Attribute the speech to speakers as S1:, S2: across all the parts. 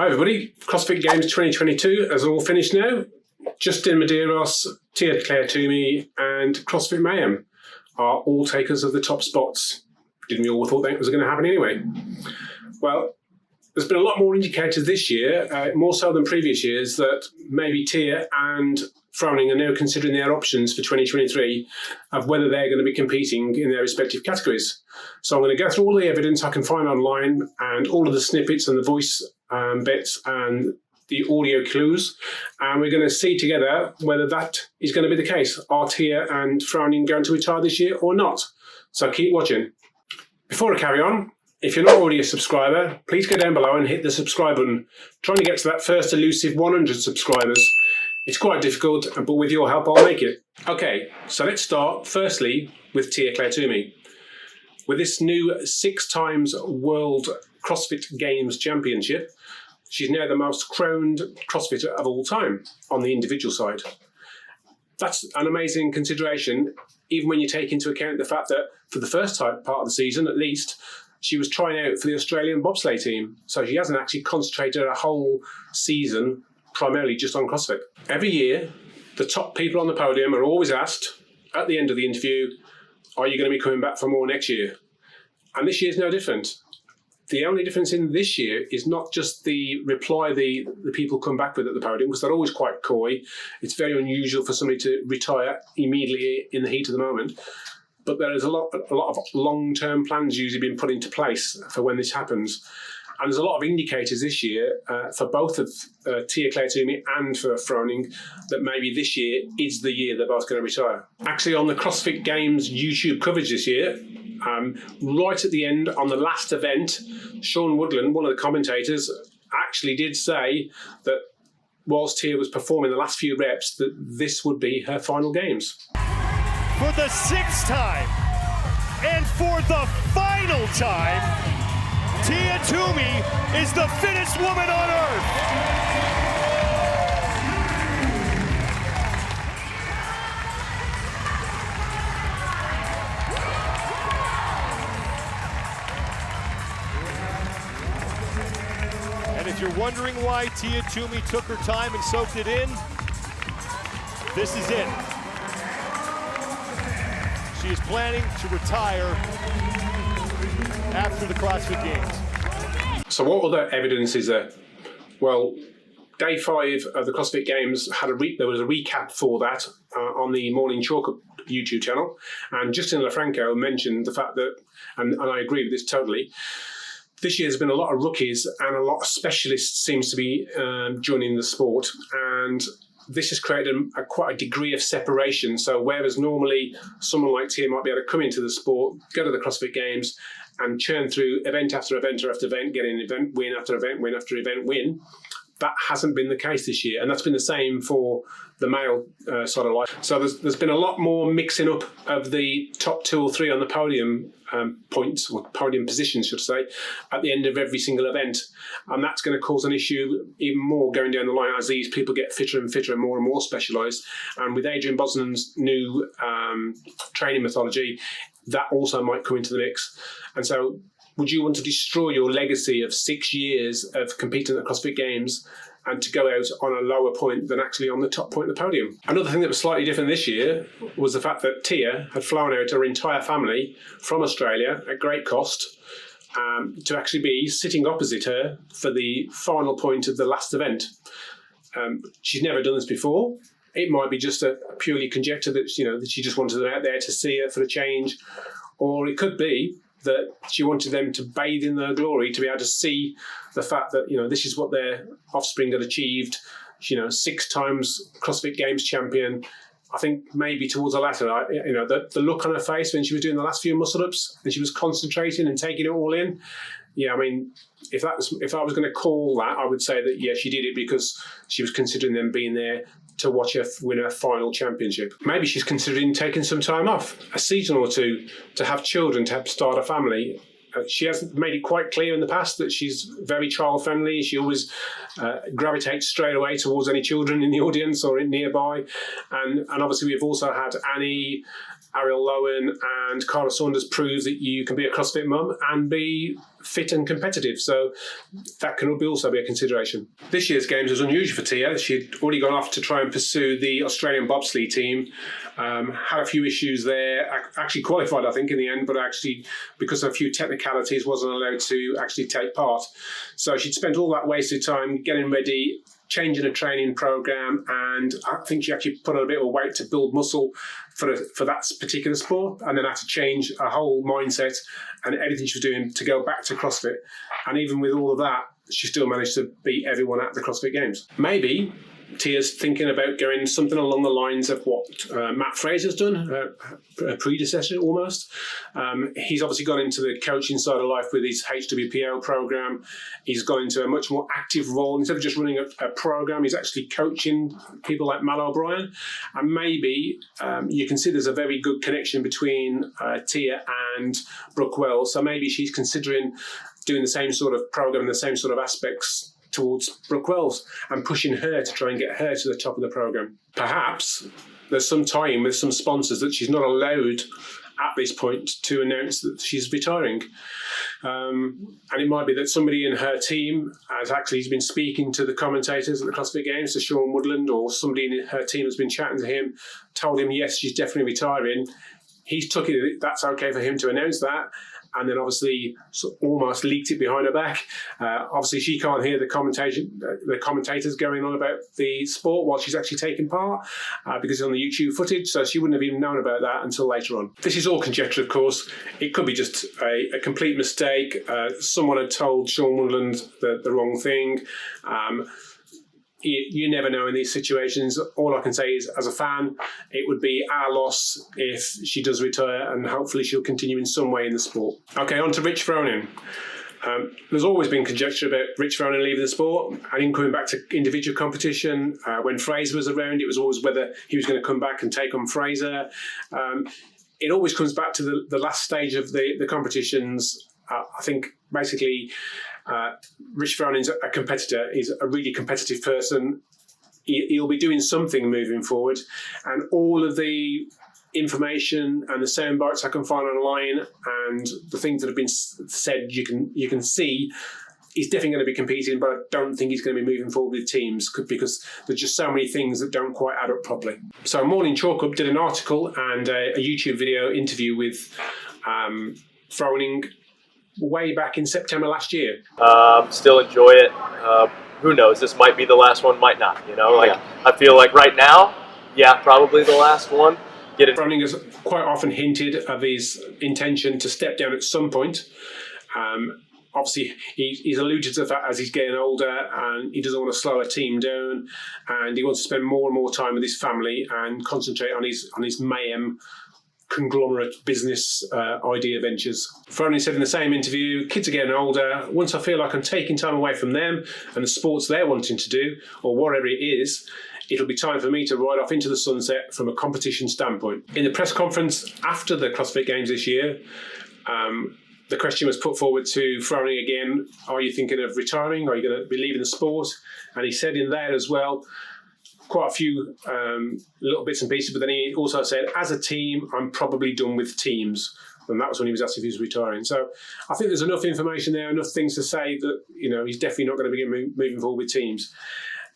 S1: Hi everybody, CrossFit Games 2022 has all finished now. Justin Medeiros, Tia Claire Toomey and CrossFit Mayhem are all takers of the top spots. Didn't we all thought that was going to happen anyway? Well, there's been a lot more indicators this year, more so than previous years, that maybe Tia and FRONING are now considering their options for 2023 of whether they're going to be competing in their respective categories. So I'm going to go through all the evidence I can find online and all of the snippets and the voice bits and the audio clues, and we're going to see together whether that is going to be the case. Are Tia and FRONING going to retire this year or not? So keep watching. Before I carry on, if you're not already a subscriber, please go down below and hit the subscribe button. Trying to get to that first elusive 100 subscribers. It's quite difficult, but with your help, I'll make it. Okay, so let's start firstly with Tia Claire Toomey. With this new 6 times World CrossFit Games Championship, she's now the most crowned CrossFitter of all time on the individual side. That's an amazing consideration, even when you take into account the fact that for the first part of the season, at least, she was trying out for the Australian bobsleigh team. So she hasn't actually concentrated a whole season primarily just on CrossFit. Every year, the top people on the podium are always asked at the end of the interview, are you going to be coming back for more next year? And this year's no different. The only difference in this year is not just the reply the people come back with at the podium, because they're always quite coy. It's very unusual for somebody to retire immediately in the heat of the moment. But there is a lot of long-term plans usually being put into place for when this happens. And there's a lot of indicators this year for both of Tia Claire Toomey and for FRONING that maybe this year is the year they're both going to retire. Actually, on the CrossFit Games YouTube coverage this year, right at the end, on the last event, Sean Woodland, one of the commentators, actually did say that whilst Tia was performing the last few reps, that this would be her final games.
S2: For the 6th time, and for the final time, Tia Toomey is the fittest woman on earth. And if you're wondering why Tia Toomey took her time and soaked it in, this is it. She is planning to retire after the CrossFit Games.
S1: So what other evidence is there? Well, day 5 of the CrossFit Games there was a recap for that on the Morning Chalk YouTube channel, and Justin LaFranco mentioned the fact that, and I agree with this totally, this year there's been a lot of rookies and a lot of specialists seems to be joining the sport, and this has created quite a degree of separation. So whereas normally someone like Tia might be able to come into the sport, go to the CrossFit Games and churn through event after event after event, getting event win after event win after event win, that hasn't been the case this year. And that's been the same for the male side of life. So there's been a lot more mixing up of the top 2 or 3 on the podium points, or podium positions, should I say, at the end of every single event. And that's going to cause an issue even more going down the line as these people get fitter and fitter and more specialised. And with Adrian Bosnan's new training methodology, that also might come into the mix. And so would you want to destroy your legacy of 6 years of competing at the CrossFit Games and to go out on a lower point than actually on the top point of the podium? Another thing that was slightly different this year was the fact that Tia had flown out her entire family from Australia at great cost to actually be sitting opposite her for the final point of the last event. She's never done this before. It might be just a purely conjecture that, that she just wanted them out there to see her for a change, or it could be that she wanted them to bathe in their glory, to be able to see the fact that, this is what their offspring had achieved. 6 times CrossFit Games champion. I think maybe towards the latter, the look on her face when she was doing the last few muscle-ups and she was concentrating and taking it all in. Yeah, I mean, if I was going to call that, I would say that, yeah, she did it because she was considering them being there to watch her win her final championship. Maybe she's considering taking some time off, a season or 2, to have children, to help start a family. She hasn't made it quite clear in the past that she's very child-friendly. She always gravitates straight away towards any children in the audience or in nearby. And obviously we've also had Annie, Ariel Lowen and Carla Saunders prove that you can be a CrossFit mum and be fit and competitive. So that can also be a consideration. This year's Games was unusual for Tia. She'd already gone off to try and pursue the Australian bobsleigh team. Had a few issues there. Actually qualified, I think, in the end, but actually, because of a few technicalities, wasn't allowed to actually take part. So she'd spent all that wasted time getting ready, changing a training program, and I think she actually put on a bit of weight to build muscle for that particular sport, and then had to change her whole mindset and everything she was doing to go back to CrossFit. And even with all of that, she still managed to beat everyone at the CrossFit Games. Maybe Tia's thinking about going something along the lines of what Matt Fraser's done, a predecessor almost. He's obviously gone into the coaching side of life with his HWPO program. He's gone into a much more active role. Instead of just running a program, he's actually coaching people like Mal O'Brien. And maybe you can see there's a very good connection between Tia and Brooke Wells. So maybe she's considering doing the same sort of program, the same sort of aspects towards Brooke Wells and pushing her to try and get her to the top of the program. Perhaps there's some tie-in with some sponsors that she's not allowed at this point to announce that she's retiring. And it might be that somebody in her team has actually been speaking to the commentators at the CrossFit Games, to Sean Woodland, or somebody in her team has been chatting to him, told him, yes, she's definitely retiring. He's took it, that's okay for him to announce that. And then obviously almost leaked it behind her back. Obviously, she can't hear the commentators going on about the sport while she's actually taking part because it's on the YouTube footage. So she wouldn't have even known about that until later on. This is all conjecture, of course. It could be just a complete mistake. Someone had told Sean Woodland the wrong thing. You never know in these situations. All I can say is, as a fan, it would be our loss if she does retire, and hopefully she'll continue in some way in the sport. Okay, on to Rich Froning. There's always been conjecture about Rich Froning leaving the sport and him coming back to individual competition. When Fraser was around, it was always whether he was going to come back and take on Fraser. It always comes back to the last stage of the competitions. I think basically Rich Fronin's a competitor. He's a really competitive person. He'll be doing something moving forward, and all of the information and the sound bites I can find online and the things that have been said, you can see he's definitely going to be competing, but I don't think he's going to be moving forward with teams because there's just so many things that don't quite add up properly. So Morning Chalk Up did an article and a YouTube video interview with Froning way back in September last year.
S3: Still enjoy it. Who knows? This might be the last one, might not. I feel like right now, probably the last one.
S1: Froning has quite often hinted of his intention to step down at some point. Obviously, he's alluded to the fact as he's getting older and he doesn't want to slow a team down, and he wants to spend more and more time with his family and concentrate on his mayhem conglomerate business idea ventures. Froning said in the same interview, kids are getting older. Once I feel like I'm taking time away from them and the sports they're wanting to do, or whatever it is, it'll be time for me to ride off into the sunset from a competition standpoint. In the press conference after the CrossFit Games this year, the question was put forward to Froning again, are you thinking of retiring? Are you going to be leaving the sport? And he said in there as well, quite a few little bits and pieces, but then he also said, as a team, I'm probably done with teams. And that was when he was asked if he was retiring. So I think there's enough information there, enough things to say that he's definitely not going to be moving forward with teams.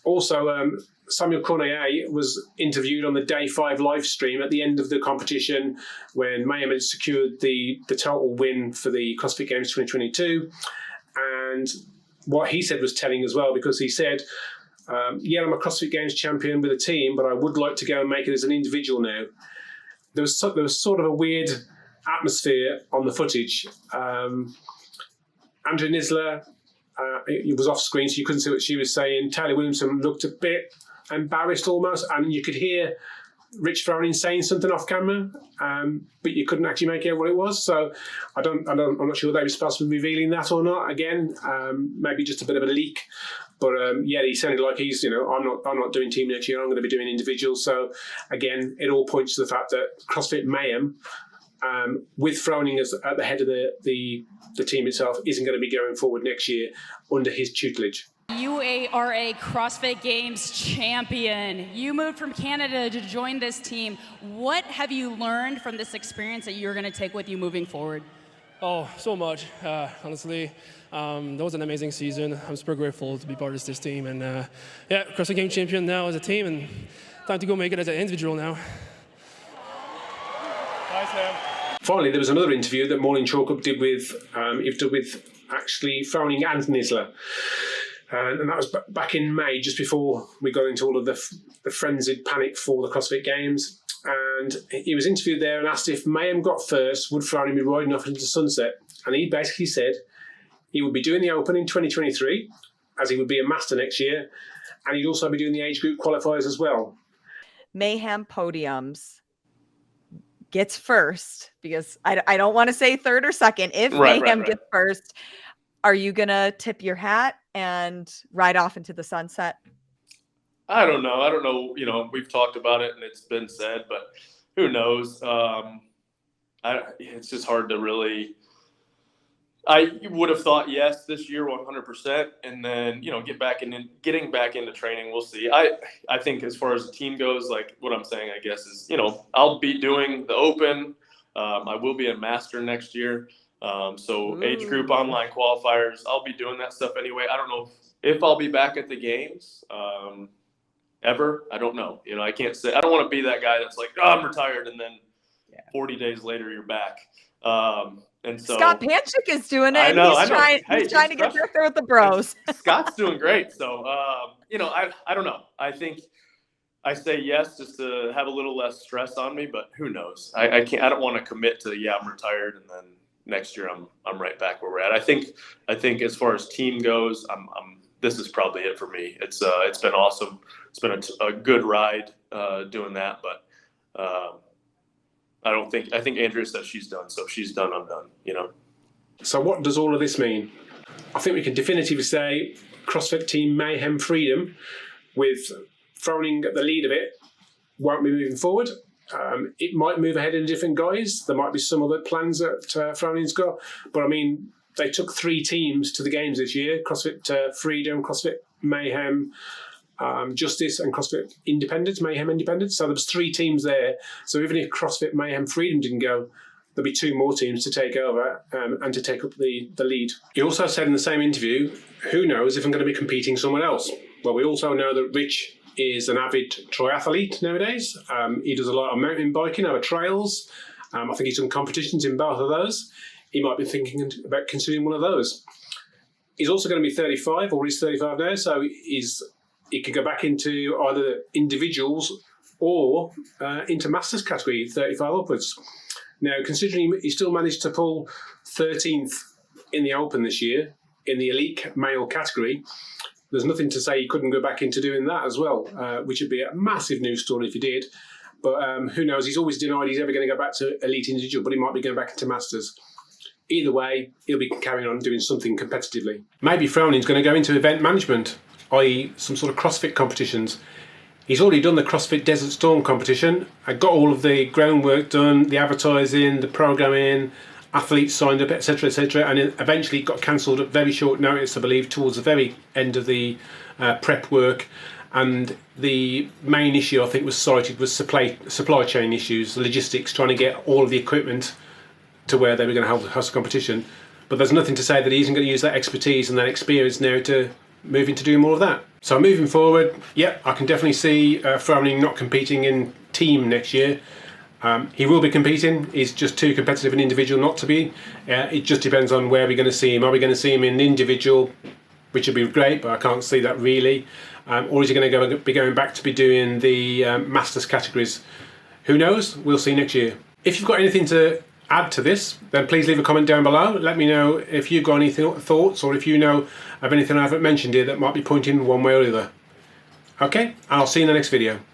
S1: Also, Samuel Corneille was interviewed on the Day 5 live stream at the end of the competition when Mayhem had secured the total win for the CrossFit Games 2022. And what he said was telling as well, because he said, I'm a CrossFit Games champion with a team, but I would like to go and make it as an individual now. There was sort of a weird atmosphere on the footage. Andrea Nisler, it was off screen, so you couldn't see what she was saying. Taylor Williamson looked a bit embarrassed almost, and you could hear Rich Froning saying something off camera, but you couldn't actually make out what it was. So I'm not sure they were supposed to be revealing that or not. Again, maybe just a bit of a leak. But he sounded like he's, I'm not doing team next year. I'm going to be doing individual. So again, it all points to the fact that CrossFit Mayhem, with Froning as at the head of the team itself, isn't going to be going forward next year under his tutelage.
S4: You are a CrossFit Games champion. You moved from Canada to join this team. What have you learned from this experience that you're going to take with you moving forward?
S5: Oh, so much, honestly. That was an amazing season. I'm super grateful to be part of this team. And yeah, CrossFit Games champion now as a team, and time to go make it as an individual now.
S2: Bye, Sam.
S1: Finally, there was another interview that Morning Chalk Up did with, actually Froning and Nisler. And that was back in May, just before we got into all of the frenzied panic for the CrossFit Games. And he was interviewed there and asked if Mayhem got first, would Froning be riding off into the sunset? And he basically said he would be doing the Open in 2023, as he would be a master next year, and he'd also be doing the age group qualifiers as well.
S6: Mayhem podiums gets first, because I don't want to say third or second. If Mayhem gets first, are you going to tip your hat and ride off into the sunset?
S3: I don't know. You know, we've talked about it and it's been said, but who knows? It's just hard to really. I would have thought yes this year, 100%, and then getting back into training. We'll see. I think as far as the team goes, like what I'm saying, I guess is I'll be doing the Open. I will be a master next year. So age group online qualifiers, I'll be doing that stuff anyway. I don't know if I'll be back at the games ever. I don't know. I can't say. I don't want to be that guy that's like, oh, I'm retired, and then 40 days later you're back. And so
S6: Scott Panchik is doing it.
S3: I know.
S6: He's trying to get there with the bros.
S3: Scott's doing great. So I don't know. I think I say yes just to have a little less stress on me, but who knows? I can't. I don't want to commit to I'm retired and then next year I'm right back where we're at. I think as far as team goes, this is probably it for me. It's been awesome. It's been a good ride doing that, but I think Andrea says she's done. So if she's done, I'm done.
S1: So what does all of this mean? I think we can definitively say CrossFit Team Mayhem Freedom, with Froning at the lead of it, won't be moving forward. It might move ahead in different guys. There might be some other plans that Froning's got. But I mean, they took 3 teams to the games this year: CrossFit Freedom, CrossFit Mayhem, Justice, and CrossFit Independence, Mayhem Independence. So there was 3 teams there. So even if CrossFit Mayhem Freedom didn't go, there'll be 2 more teams to take over and to take up the lead. He also said in the same interview, who knows if I'm going to be competing somewhere else? Well, we also know that Rich is an avid triathlete nowadays. He does a lot of mountain biking over trails. I think he's done competitions in both of those. He might be thinking about considering one of those. He's also going to be 35, or he's 35 now, so he could go back into either individuals or into masters category, 35 upwards. Now, considering he still managed to pull 13th in the Open this year in the elite male category, there's nothing to say he couldn't go back into doing that as well, which would be a massive news story if he did. But who knows? He's always denied he's ever going to go back to elite individual, but he might be going back into masters. Either way, he'll be carrying on doing something competitively. Maybe Froning's going to go into event management, i.e. some sort of CrossFit competitions. He's already done the CrossFit Desert Storm competition. I got all of the groundwork done, the advertising, the programming, athletes signed up, etc., etc., and it eventually got cancelled at very short notice, I believe, towards the very end of the prep work. And the main issue I think was cited was supply chain issues, logistics, trying to get all of the equipment to where they were going to host a competition. But there's nothing to say that he isn't going to use that expertise and that experience now to move into doing more of that. So moving forward, yeah, I can definitely see Froning not competing in team next year. He will be competing. He's just too competitive an individual not to be. It just depends on where we're going to see him. Are we going to see him in individual, which would be great, but I can't see that really. Or is he going to be going back to be doing the Masters categories? Who knows? We'll see next year. If you've got anything to add to this, then please leave a comment down below. Let me know if you've got any thoughts, or if you know of anything I haven't mentioned here that might be pointing one way or the other. Okay, I'll see you in the next video.